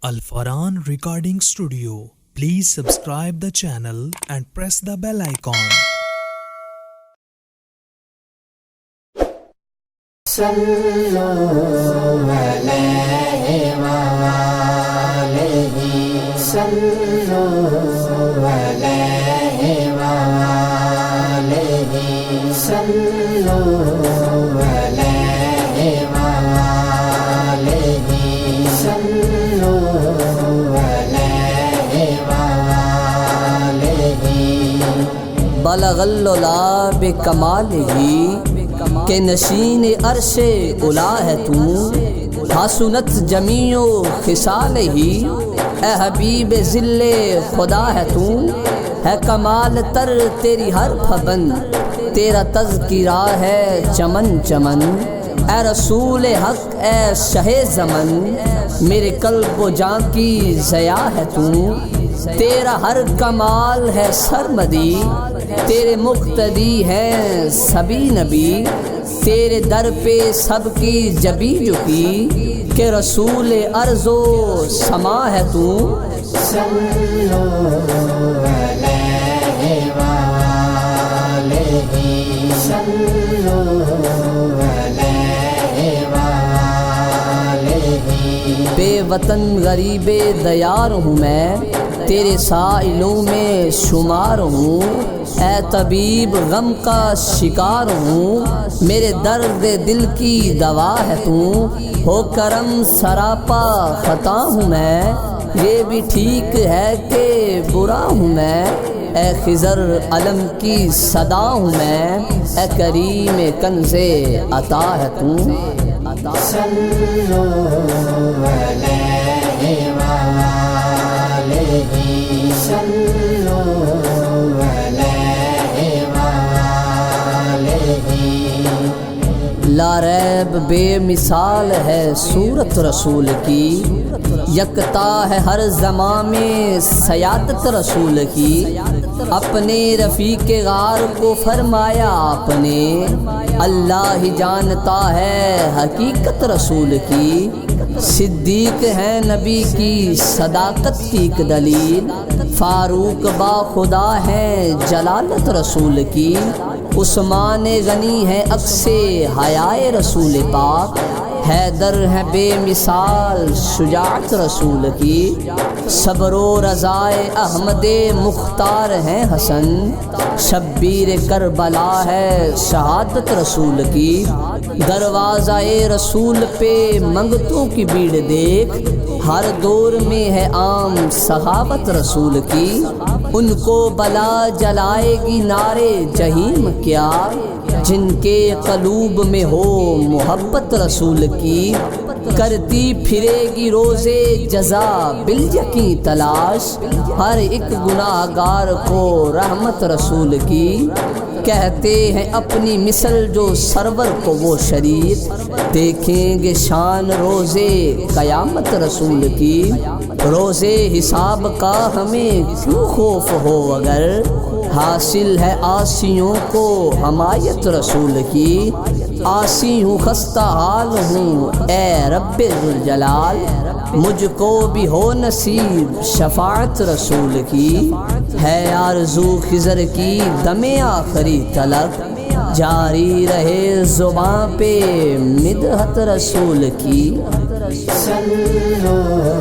Al-Farhan Recording Studio. Please subscribe the channel and press the bell icon. صلوا عليه وآله صلوا عليه وآله صلوا عليه وآله صلوا عليه وآله بلغ العلا بکمالہ کہ نشین عرش اعلیٰ ہے تو حسنت جمیع خصالہ اے حبیب ذل خدا ہے تو ہے کمال تر تیری ہر پھبن تیرا تذکرہ ہے چمن چمن اے رسول حق اے شہ زمن میرے قلب و جاں کی ضیاء ہے تو تیرا ہر کمال ہے سرمدی تیرے مقتدی ہیں سبھی نبی تیرے در پہ سب کی جبی جھکی کہ رسول ارض و سما ہے تو صلوا عليه وآله صلوا عليه وآله بے وطن غریب دیار ہوں میں تیرے سائلوں میں شمار ہوں اے طبیب غم کا شکار ہوں میرے درد دل کی دوا ہے تو ہو کرم سراپا خطا ہوں میں یہ بھی ٹھیک ہے کہ برا ہوں میں اے خضر علم کی صدا ہوں میں اے کریم کنز عطا ہے تو صلوا عليه وآله صلوا عليه وآله لا ریب بے مثال ہے صورت رسول کی یکتا ہے ہر زمان میں سیادت رسول کی اپنے رفیق غار کو فرمایا آپ نے اللہ ہی جانتا ہے حقیقت رسول کی صدیق ہے نبی کی صداقت کی ایک دلیل فاروق با خدا ہے جلالت رسول کی عثمان غنی ہے عکس حیائے رسول پاک حیدر ہے بے مثال شجاعت رسول کی صبر و رضائے احمد مختار ہے حسن شبیر کربلا ہے شہادت رسول کی دروازہ رسول پہ منگتوں کی بھیڑ دیکھ ہر دور میں ہے عام سخاوت رسول کی ان کو بلا جلائے گی نارے جہیم کیا جن کے قلوب میں ہو محبت رسول کی کرتی پھرے گی روزے جزا بالیقین تلاش ہر ایک گناہ گار کو رحمت رسول کی کہتے ہیں اپنی مثل جو سرور کو وہ شریف دیکھیں گے شان روزے قیامت رسول کی روزے حساب کا ہمیں کیوں خوف ہو اگر حاصل ہے آسیوں کو حمایت رسول کی آسی ہوں خستہ حال ہوں اے رب ذوالجلال مجھ کو بھی ہو نصیب شفاعت رسول کی ہے آرزو خضر کی دم آخری تلک جاری رہے زباں پہ مدحت رسول کی صلوا